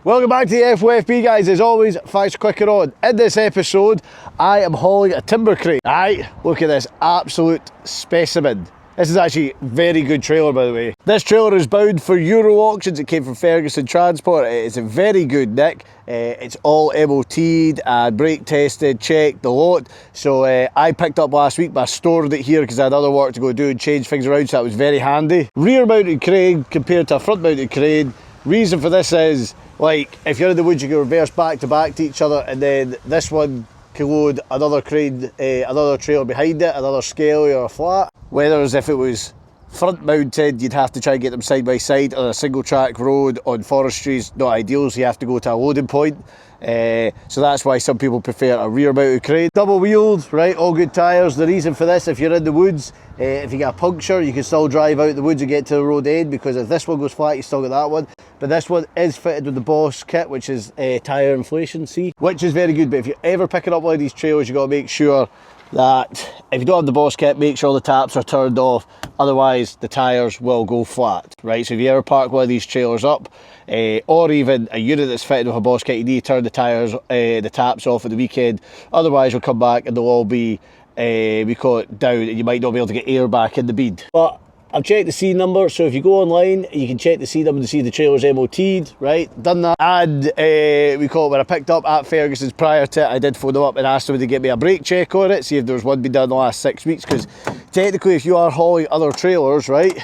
Welcome back to the FOFB, guys. As always, thanks for clicking on. In this episode, I am hauling a timber crate. Aye, look at this absolute specimen. This is actually a very good trailer, by the way. This trailer is bound for Euro auctions. It came from Ferguson Transport. It is a very good nick. It's all MOT'd and brake tested, checked, the lot. So I picked up last week, but I stored it here because I had other work to go do and change things around, so that was very handy. Rear mounted crane compared to a front mounted crane. Reason for this is, like, if you're in the woods, you can reverse back to each other, and then this one can load another crane, another trailer behind it, another skelly or a flat. Whereas if it was front mounted, you'd have to try and get them side by side on a single track road on forestries, not ideal, so you have to go to a loading point. So that's why some people prefer a rear mounted crane. Double wheeled, right, all good tyres. The reason for this, if you're in the woods, if you get a puncture, you can still drive out the woods and get to the road end, because if this one goes flat, you still got that one. But this one is fitted with the Boss kit, which is tyre inflation, see? Which is very good, but if you're ever picking up one of these trailers, you've got to make sure that if you don't have the Boss kit, make sure the taps are turned off, otherwise the tyres will go flat, right? So if you ever park one of these trailers up, or even a unit that's fitted with a Boss kit, you need to turn the tyres, the taps off at the weekend, otherwise you'll come back and they'll all be, we call it down, and you might not be able to get air back in the bead. But I've checked the C number, so if you go online, you can check the C number to see the trailer's MOT'd, right? Done that. And we call it, when I picked up at Ferguson's prior to it, I did phone them up and asked them to get me a brake check on it, see if there was one been done in the last 6 weeks, because technically if you are hauling other trailers, right,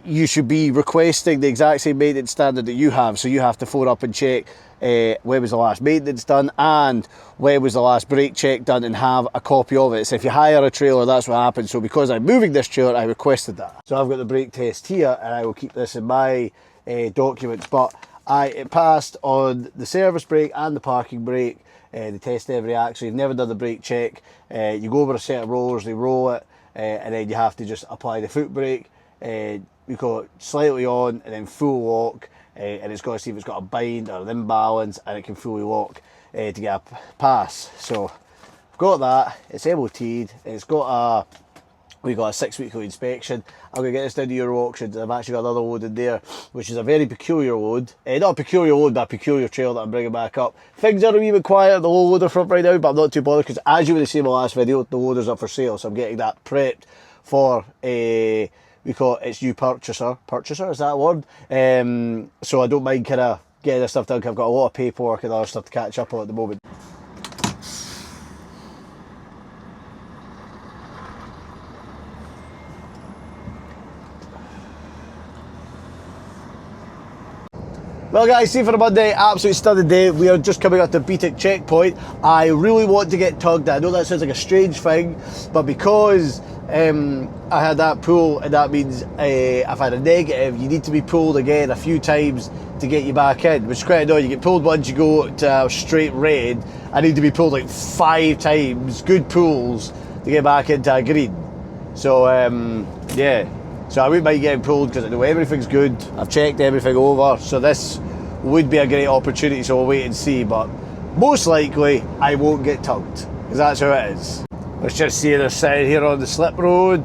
you should be requesting the exact same maintenance standard that you have, so you have to phone up and check when was the last maintenance done and when was the last brake check done, and have a copy of it. So if you hire a trailer, that's what happens. So because I'm moving this trailer, I requested that. So I've got the brake test here, and I will keep this in my documents, but it passed on the service brake and the parking brake. They test every axle. You've never done the brake check. You go over a set of rollers, they roll it, and then you have to just apply the foot brake. We call it slightly on and then full lock, and it's got to see if it's got a bind or an imbalance, and it can fully lock to get a pass. So I've got that, it's MOT'd, it's got we got a 6-weekly inspection. I'm going to get this down to Euro auctions. I've actually got another load in there, which is a very peculiar load. Not a peculiar load, but a peculiar trail that I'm bringing back up. Things are a wee bit quiet at the Lowloader front right now, but I'm not too bothered, because as you would have seen in my last video, the loader's up for sale, so I'm getting that prepped for we call it its new purchaser, is that a word? So I don't mind kind of getting this stuff done, because I've got a lot of paperwork and other stuff to catch up on at the moment. Well guys, see for a Monday, absolute stunning day. We are just coming up to Beatic checkpoint. I really want to get tugged. I know that sounds like a strange thing, but because I had that pull, and that means I've had a negative, you need to be pulled again a few times to get you back in, which is quite annoying. You get pulled once, you go to a straight red. I need to be pulled like 5 times, good pulls, to get back into a green. So yeah. So I wouldn't mind getting pulled, because I know everything's good. I've checked everything over, so this would be a great opportunity, so we'll wait and see. But most likely, I won't get tugged, because that's how it is. Let's just see the sign here on the slip road.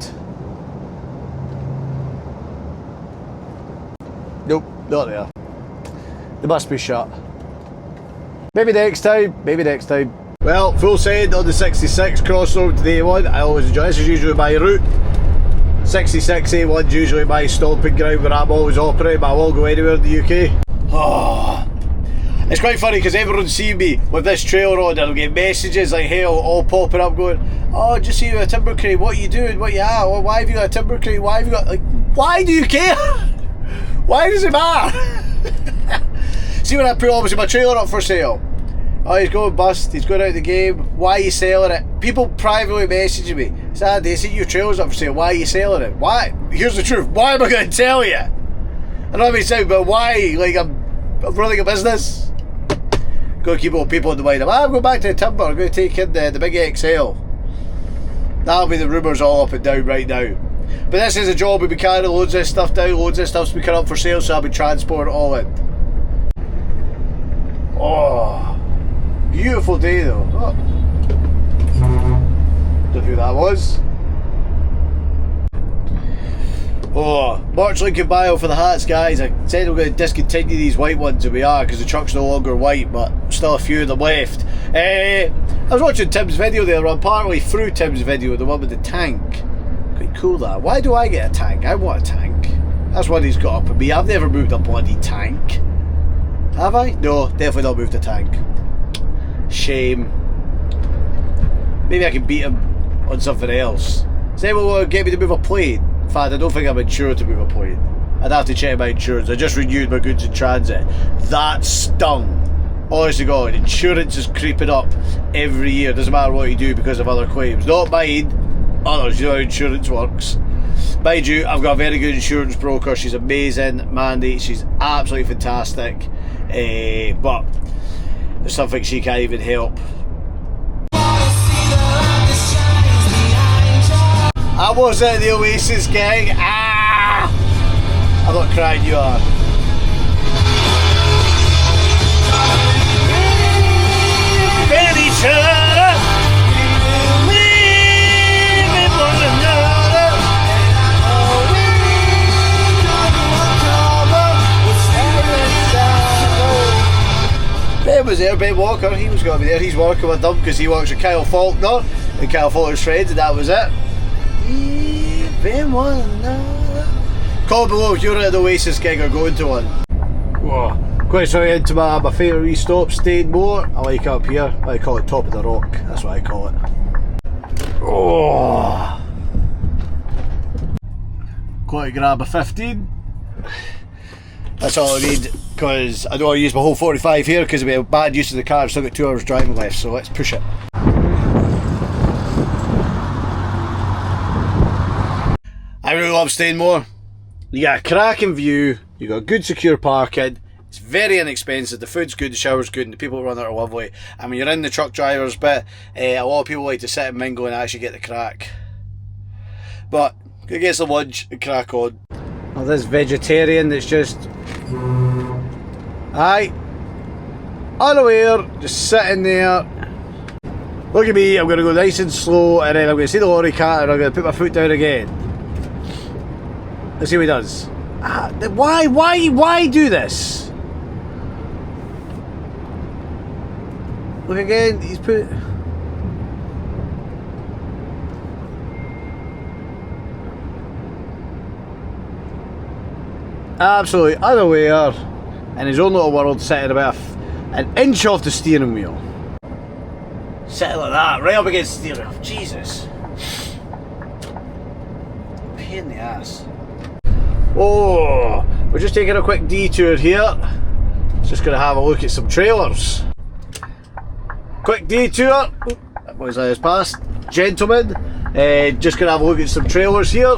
Nope, not there. They must be shut. Maybe next time, maybe next time. Well, full send on the 66 crossover to the A1. I always enjoy this. Is usually my route. 66 A1's usually my stomping ground where I'm always operating, but I will go anywhere in the UK. Oh, it's quite funny, because everyone's seen me with this trailer on, and I'll get messages like hell all popping up going, oh, just see you with a timber crane, what are you doing, what you at, why have you got a timber crane, why have you got, like, why do you care? Why does it matter? See, when I put obviously my trailer up for sale, oh, he's going bust, he's going out of the game, why are you selling it? People privately messaging me, Sandy, I see your trailer's up for sale, why are you selling it? Why? Here's the truth, why am I going to tell you? I know what I mean, but why? Like, I'm running a business. Got to keep all people in the mind. I'm going back to the timber, I'm going to take in the big XL. That'll be the rumours all up and down right now. But this is a job, we've been carrying loads of this stuff down, loads of this stuff's been coming up for sale, so I'll be transporting it all in. Oh, beautiful day though. Oh. Don't know who that was. Oh, much link in bio for the hats, guys. I said we're going to discontinue these white ones, and we are, because the truck's no longer white, but still a few of them left. I was watching Tim's video there, I'm partly through Tim's video, the one with the tank. Quite cool that. Why do I get a tank? I want a tank. That's what he's got up with me. I've never moved a bloody tank. Have I? No, definitely not moved a tank. Shame. Maybe I can beat him on something else. Does anyone want to get me to move a plane? In fact, I don't think I'm insured to move a plane. I'd have to check my insurance. I just renewed my goods in transit. That stung. Honest to God, insurance is creeping up every year. Doesn't matter what you do because of other claims. Not mine. Others. You know how insurance works. Mind you, I've got a very good insurance broker. She's amazing. Mandy, she's absolutely fantastic. But there's something she can't even help. I was at the Oasis gig. Ah! I'm not crying, you are. Ben was there, Ben Walker, he was going to be there. He's working with them because he works with Kyle Faulkner and Kyle Faulkner's friends, and that was it. Comment below if you're at the Oasis gig or going to one. Whoa. Quite sorry into my favourite wee stop, stayed more. I like it up here. I call it top of the rock. That's what I call it. Oh. Got to grab a 15. That's all I need, because I don't want to use my whole 45 here because I'll be bad use of the car. I've still got 2 hours driving left, so let's push it. I really love Stainmore. You got a cracking view, you got good secure parking, it's very inexpensive, the food's good, the shower's good, and the people around there are lovely. And when you're in the truck driver's bit, a lot of people like to sit and mingle and actually get the crack. But, go get some lunch and crack on. Oh, this vegetarian that's just... aye, unaware, just sitting there. Look at me, I'm going to go nice and slow, and then I'm going to see the lorry cat and I'm going to put my foot down again. Let's see what he does. Why do this? Look again, he's put... absolutely unaware in his own little world, sitting about an inch off the steering wheel. Sitting like that, right up against the steering wheel. Jesus. Pain in the ass. Oh, we're just taking a quick detour here. Just going to have a look at some trailers. Quick detour. That was as past. Gentlemen, just going to have a look at some trailers here.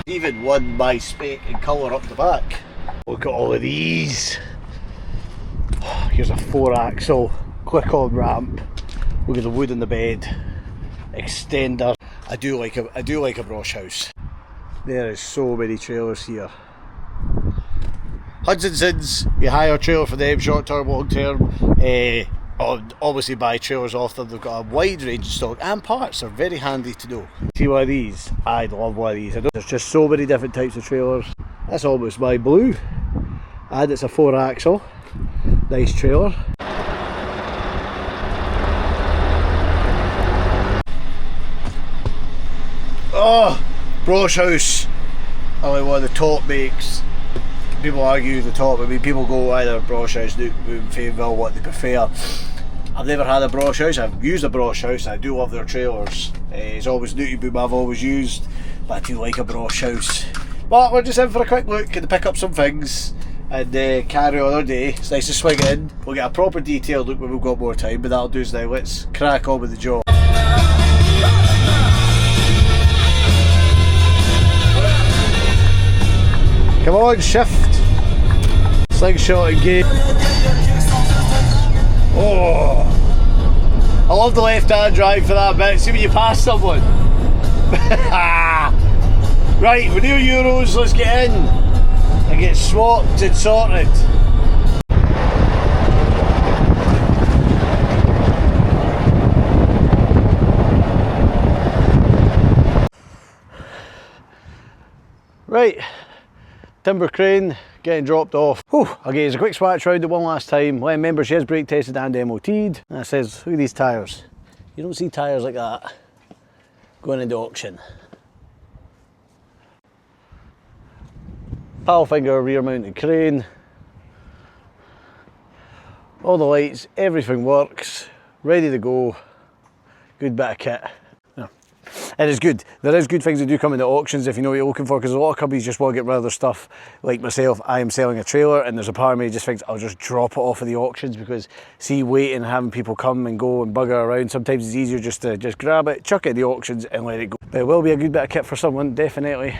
Even one by spec and colour up the back. Look at all of these. Here's a 4-axle quick on ramp. Look at the wood in the bed. Extender. I do like a Brosh house. There is so many trailers here. Hudson's, you hire a trailer for them, short term, long term. Obviously buy trailers off them. They've got a wide range of stock and parts are very handy to know. See one of these? I'd love one of these. There's just so many different types of trailers. That's almost my blue. And it's a 4-axle. Nice trailer. Oh, Brosh house. Only one of the top makes. People argue the top. I mean, people go either Brosh house, Newton, Fayetteville, what they prefer. I've never had a Brosh house. I've used a Brosh house. I do love their trailers. It's always Newton Boom I've always used, but I do like a Brosh house. But we're just in for a quick look and pick up some things and carry on our day. It's nice to swing in. We'll get a proper detailed look when we've got more time, but that'll do us now. Let's crack on with the job. Come on, shift. Slingshot and gate. Oh, I love the left-hand drive for that bit. See when you pass someone. Right, we're near Euros. Let's get in and get swapped and sorted. Right, timber crane getting dropped off. Whew, I'll give you a quick swatch round it one last time. Let remember she is brake tested and MOT'd. And it says, look at these tyres. You don't see tyres like that going into auction. Paddle finger rear mounted crane. All the lights, everything works, ready to go. Good bit of kit. Yeah. It is good. There is good things that do come into auctions if you know what you're looking for, because a lot of companies just want to get rid of their stuff. Like myself, I am selling a trailer and there's a part of me that just thinks I'll just drop it off of the auctions, because see, waiting and having people come and go and bugger around, sometimes it's easier just to grab it, chuck it at the auctions and let it go. But it will be a good bit of kit for someone, definitely.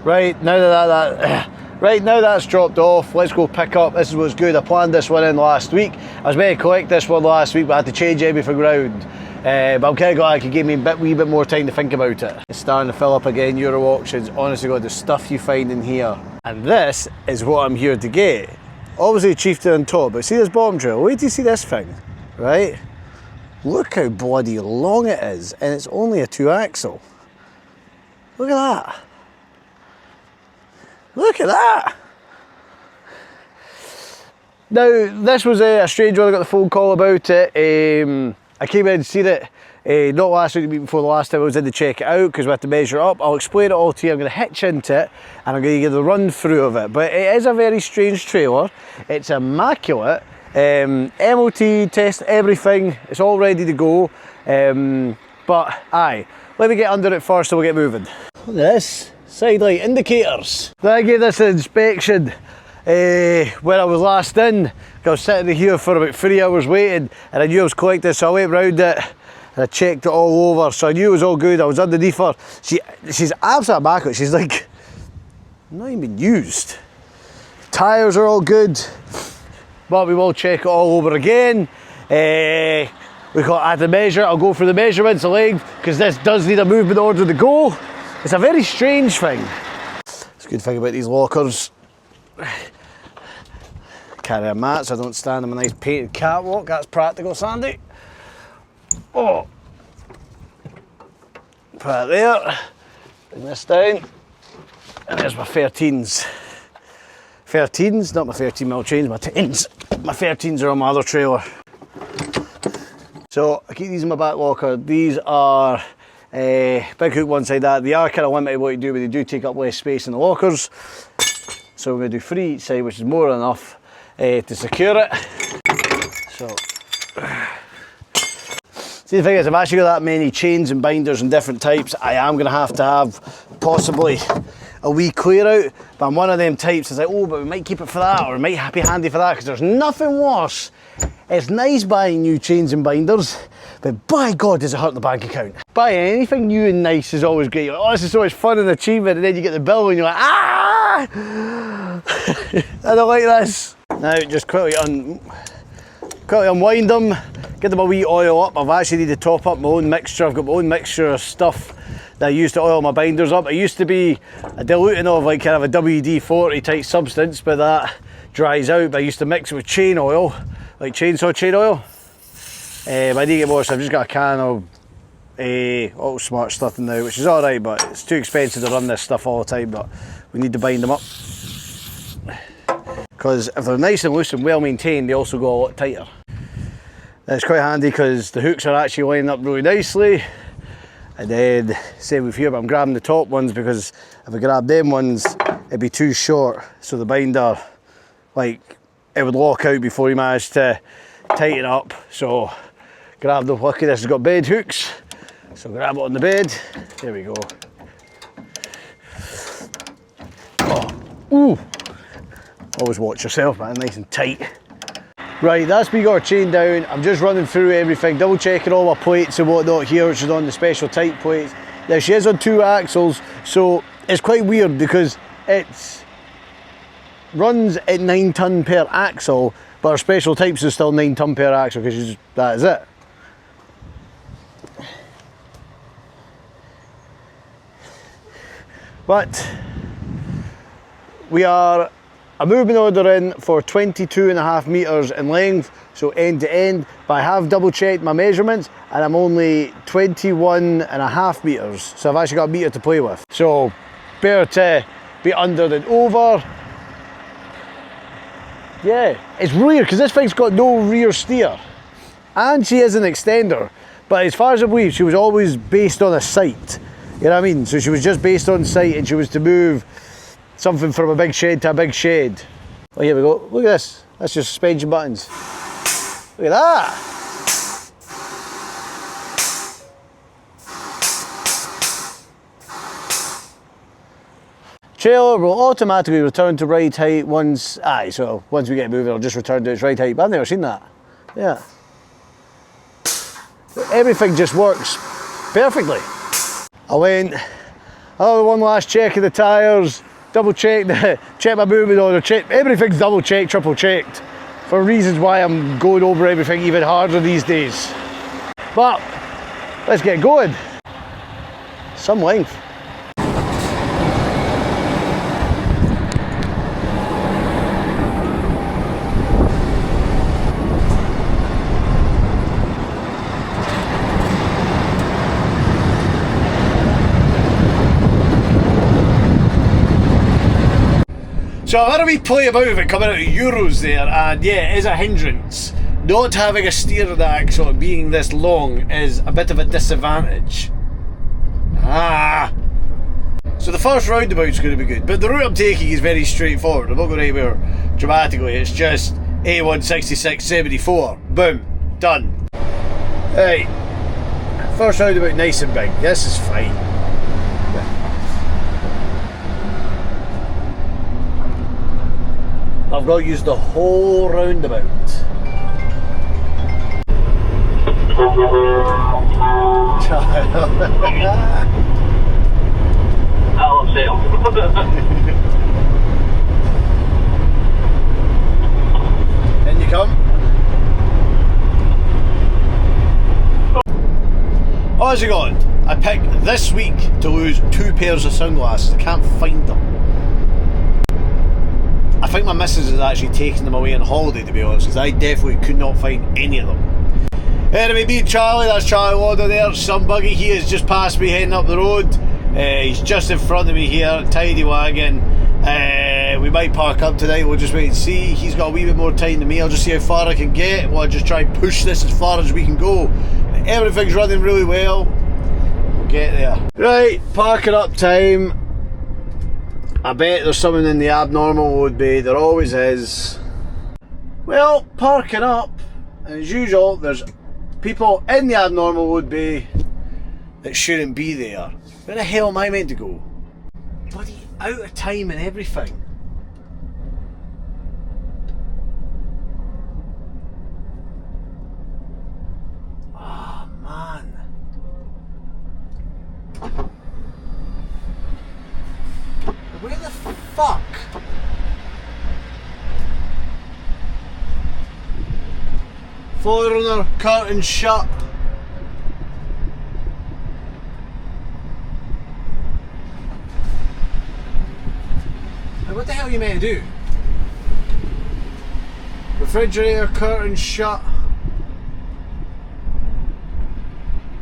Right, now now that's dropped off, let's go pick up. This was good. I planned this one in last week. I was meant to collect this one last week, but I had to change everything around. But I'm kind of glad it gave me a wee bit more time to think about it. It's starting to fill up again, Euro auctions. Honestly God, the stuff you find in here. And this is what I'm here to get. Obviously Chieftain on top, but see this bottom drill? Wait till you see this thing, right? Look how bloody long it is, and it's only a 2-axle. Look at that. Look at that! Now, this was a strange one. I got the phone call about it. I came in and seen it not last week, the week before the last time I was in to check it out, because we had to measure it up. I'll explain it all to you. I'm going to hitch into it and I'm going to give the run through of it. But it is a very strange trailer. It's immaculate. MOT, test everything. It's all ready to go. But aye, let me get under it first so we'll get moving. Look at this. Side light indicators. Then I gave this an inspection when I was last in. I was sitting here for about 3 hours waiting, and I knew I was collecting, so I went round it and I checked it all over, so I knew it was all good. I was underneath her. She's absolutely immaculate. She's like not even used. Tyres are all good, but we will check it all over again. I had to measure. I'll go for the measurements, the length, because this does need a movement order to go. It's a very strange thing. It's a good thing about these lockers. Carry a mat so I don't stand on a nice painted catwalk. That's practical, Sandy. Oh. Put it there. Bring this down. And there's my 13s. 13s, not my 13mm chains, my 10s. My 13s are on my other trailer. So I keep these in my back locker. These are big hook one side that. They are kind of limited what you do, but they do take up less space in the lockers. So we're going to do 3 each side, which is more than enough to secure it. So, see, the thing is, I've actually got that many chains and binders and different types. I am going to have possibly a wee clear out, but I'm one of them types that's like, oh, but we might keep it for that, or it might be handy for that, because there's nothing worse. It's nice buying new chains and binders, but by God does it hurt the bank account. Buying anything new and nice is always great. You're like, oh, this is so much fun and achievement, and then you get the bill and you're like, ah! I don't like this. Now just quickly unwind them, get them a wee oil up. I've actually need to top up my own mixture. I've got my own mixture of stuff that I use to oil my binders up. It used to be a diluting of like kind of a WD-40 type substance, but that dries out. But I used to mix it with chain oil, like chainsaw chain oil. But I need to get more, so I've just got a can of Auto Smart stuff now, which is alright, but it's too expensive to run this stuff all the time, but we need to bind them up. Because if they're nice and loose and well maintained, they also go a lot tighter. And it's quite handy because the hooks are actually lining up really nicely. And then, same with here, but I'm grabbing the top ones because if I grab them ones, it'd be too short. So the binder, like, it would lock out before you manage to tighten up. So grab the, look at this, it's got bed hooks. So grab it on the bed, there we go. Oh, ooh. Always watch yourself, man, nice and tight. Right, that's me got her chain down. I'm just running through everything, double checking all my plates and whatnot here, which is on the special type plates. Now she is on 2 axles, so it's quite weird because it's runs at 9 tonne per axle, but our special types is still 9 tonne per axle because that is it. But we are a movement order in for 22.5 metres in length, so end to end, but I have double checked my measurements and I'm only 21.5 metres, so I've actually got a metre to play with. So better to be under than over. Yeah, it's weird because this thing's got no rear steer. And she is an extender. But as far as I believe, she was always based on a site. You know what I mean? So she was just based on site and she was to move something from a big shed to a big shed. Oh, here we go. Look at this. That's your suspension buttons. Look at that. Trailer will automatically return to right height once, so once we get moving, it'll just return to its right height. But I've never seen that. Yeah. Everything just works perfectly. I went, another one last check of the tyres, double checked, check my movement order, check, everything's double checked, triple checked, for reasons why I'm going over everything even harder these days. But, let's get going. Some length. So I had a wee play about with it coming out of Euros there, and yeah, it is a hindrance. Not having a steering axle and being this long is a bit of a disadvantage. So the first roundabout's going to be good, but the route I'm taking is very straightforward. I'm not going anywhere dramatically, it's just A16674. Boom, done. Right, first roundabout nice and big, this is fine. I've got to use the whole roundabout. I'll sail. In you come. How's it going? I picked this week to lose 2 pairs of sunglasses. I can't find them. I think my missus is actually taking them away on holiday, to be honest, because I definitely could not find any of them. Anyway, me and Charlie, that's Charlie Lowloader there, some buggy, he has just passed me heading up the road. He's just in front of me here, tidy wagon. We might park up tonight, we'll just wait and see. He's got a wee bit more time than me, I'll just see how far I can get. We'll just try and push this as far as we can go. Everything's running really well. We'll get there. Right, parking up time. I bet there's someone in the abnormal load bay, there always is. Well, parking up, and as usual, there's people in the abnormal load bay that shouldn't be there. Where the hell am I meant to go? Bloody out of time and everything. Oh man. Where the fuck? Forerunner, curtain shut. Now what the hell are you meant to do? Refrigerator, curtain shut.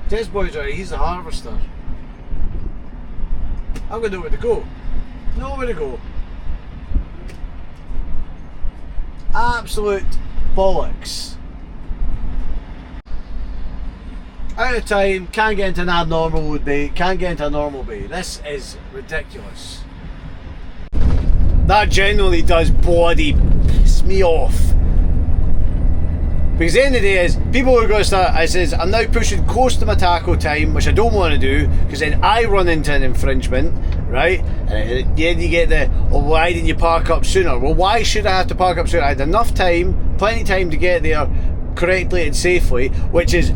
This boy's right, he's the harvester. I'm gonna know where to go. Nowhere to go. Absolute bollocks. Out of time, can't get into an abnormal load bay, can't get into a normal bay. This is ridiculous. That genuinely does bloody piss me off. Because the end of the day is, people are going to start, I says, I'm now pushing close to my taco time, which I don't want to do, because then I run into an infringement, right? And then you get the, oh, why didn't you park up sooner? Well, why should I have to park up sooner? I had enough time, plenty of time to get there correctly and safely, which is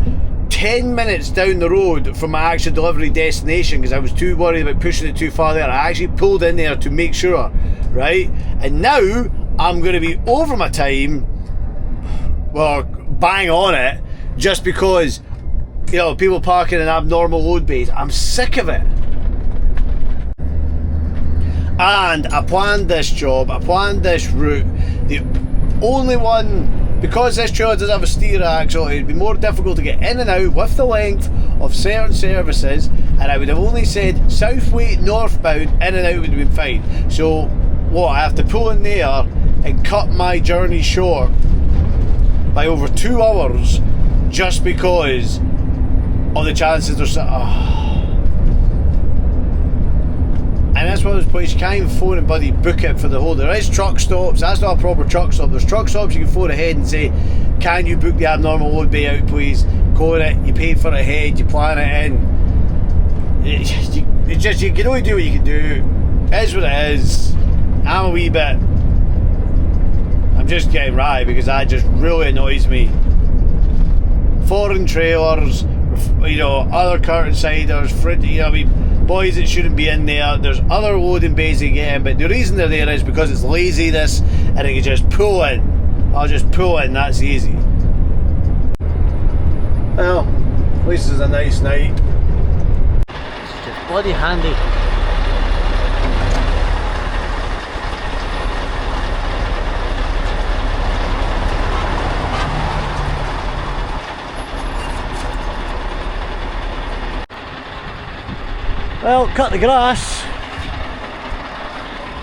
10 minutes down the road from my actual delivery destination, because I was too worried about pushing it too far there. I actually pulled in there to make sure, right? And now I'm going to be over my time, well, bang on it, just because, you know, people parking in abnormal load bays. I'm sick of it. And I planned this job, I planned this route. The only one, because this trailer doesn't have a steer axle, it'd be more difficult to get in and out with the length of certain services. and I would have only said southway northbound, in and out would have been fine. So what, I have to pull in there and cut my journey short by over 2 hours just because of the chances there's And that's one of those places you can't even phone and buddy book it for the whole. There is truck stops, that's not a proper truck stop. There's truck stops you can phone ahead and say, can you book the abnormal load bay out please? Go on it, you pay for it ahead, you plan it in. It's just, you can only do what you can do. It is what it is. I'm a wee bit, I'm just getting right because that just really annoys me. Foreign trailers, you know, other curtain siders, you know, I mean, boys that shouldn't be in there. There's other loading bays you get in, but the reason they're there is because it's laziness and I can just pull in. I'll just pull in, that's easy. Well, at least it's a nice night. It's just bloody handy. Well, cut the grass.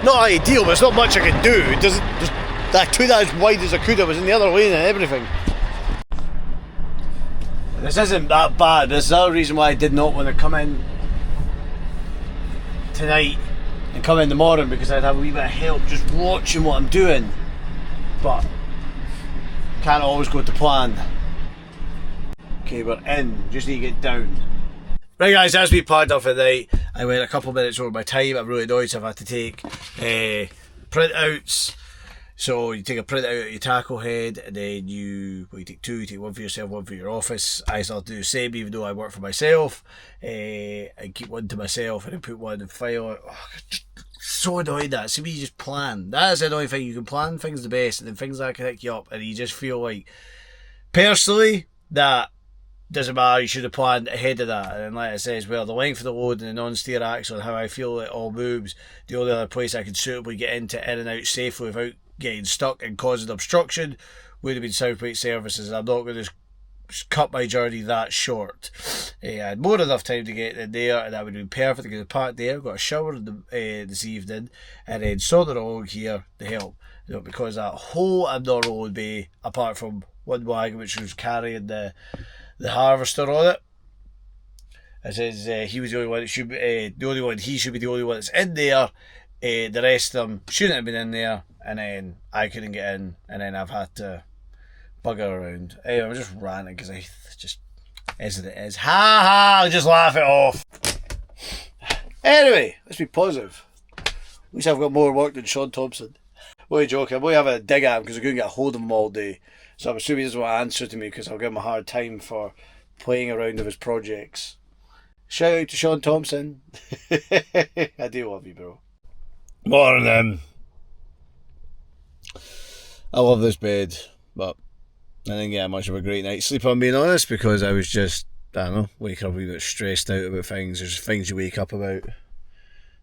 Not ideal, but it's not much I can do. It doesn't. That two that as wide as I could. I was in the other lane and everything. This isn't that bad. This is the other reason why I did not want to come in tonight and come in the morning, because I'd have a wee bit of help just watching what I'm doing. But can't always go to plan. Okay, we're in. Just need to get down. Right guys, as we planned off at night, I went a couple of minutes over my time. I'm really annoyed, so I've had to take printouts. So you take a print out of your tackle head, and then you take two, you take one for yourself, one for your office. I still do the same even though I work for myself. I keep one to myself and then put one in file. Oh, so annoyed that. See, me just plan. That is the annoying thing. You can plan things the best, and then things that can pick you up, and you just feel like, personally, that doesn't matter, you should have planned ahead of that. And like I say as well, the length of the load and the non-steer axle and how I feel it all moves, the only other place I can suitably get into in and out safely without getting stuck and causing obstruction would have been Southway Services. I'm not going to just cut my journey that short. I had more than enough time to get in there, and that would have been perfect. I could have parked there, got a shower this evening, and then sorted along here to help. You know, because that whole abnormal load bay, apart from one wagon which was carrying the harvester on it, it says he was the only one that should be he should be the only one that's in there. The rest of them shouldn't have been in there, and then I couldn't get in, and then I've had to bugger around. Anyway, I'm just ranting because I just is what it is. Ha ha! Just laugh it off. Anyway, let's be positive. At least I've got more work than Sean Thompson. What are you joking? I'm only having a dig at him because I'm going to get a hold of him all day. So I'm assuming he doesn't want to answer to me because I'll give him a hard time for playing around with his projects. Shout out to Sean Thompson. I do love you, bro. Morning. I love this bed, but I didn't get much of a great night's sleep, I'm being honest, because I was just, I don't know, waking up a wee bit stressed out about things. There's things you wake up about.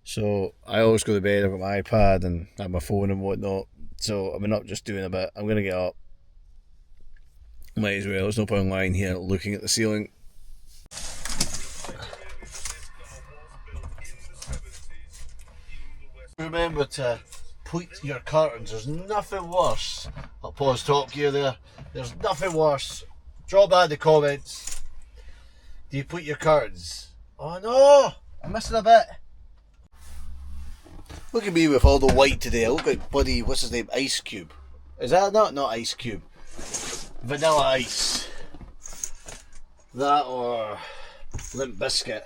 So I always go to bed, I've got my iPad and I have my phone and whatnot. So I'm not just doing a bit. I'm going to get up. Might as well. There's no point lying here looking at the ceiling. Remember to put your curtains. There's nothing worse. I'll pause Top Gear there. There's nothing worse. Drop that in the comments. Do you put your curtains? Oh no! I'm missing a bit. Look at me with all the white today. I look like bloody, what's his name? Ice Cube. Is that not Ice Cube? Vanilla Ice. That or Limp Biscuit.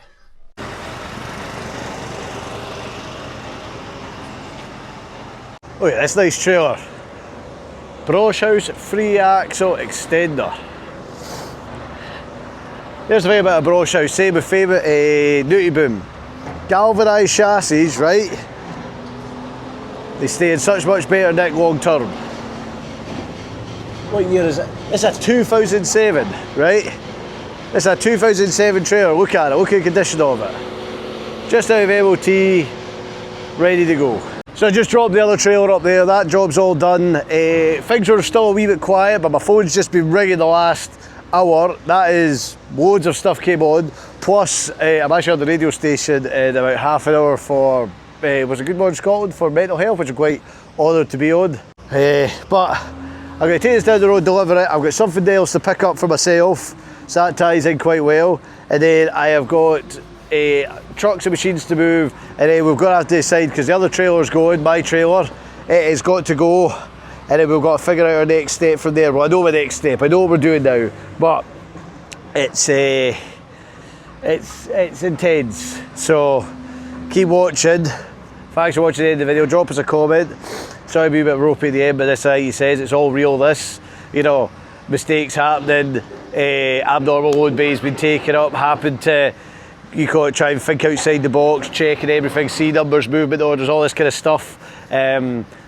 Look at this nice trailer. Brosh House 3-axle extender. Here's a thing about a Brosh House. Same with favourite Newty Boom. Galvanised chassis, right? They stay in such much better nick long term. What year is it? It's a 2007, right? It's a 2007 trailer. Look at it. Look at the condition of it. Just out of MOT, ready to go. So I just dropped the other trailer up there. That job's all done. Things were still a wee bit quiet, but my phone's just been ringing the last hour, that is loads of stuff came on, plus I'm actually on the radio station in about half an hour for, was it Good Morning Scotland for mental health, which I'm quite honoured to be on. But I'm going to take this down the road, deliver it. I've got something else to pick up for myself, so that ties in quite well. And then I have got trucks and machines to move, and then we've got to have to decide, because the other trailer's going, my trailer, it has got to go, and then we've got to figure out our next step from there. Well, I know my next step, I know what we're doing now, but it's intense. So keep watching. Thanks for watching the end of the video. Drop us a comment. Sorry to be a bit ropey at the end, but this is how he says it's all real. This, you know, mistakes happening, abnormal load bay's been taken up, happened to, you got to try and think outside the box, checking everything, see numbers, movement orders, all this kind of stuff.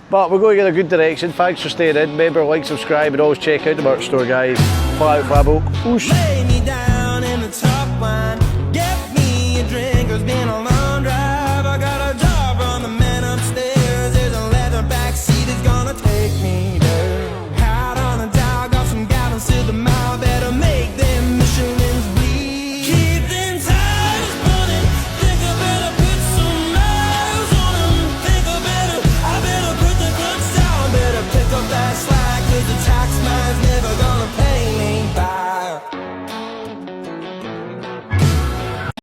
But we're going in a good direction. Thanks for staying in. Remember, like, subscribe, and always check out the merch store, guys. Fly out, Fab Oak. Whoosh. Lay me down in the top line.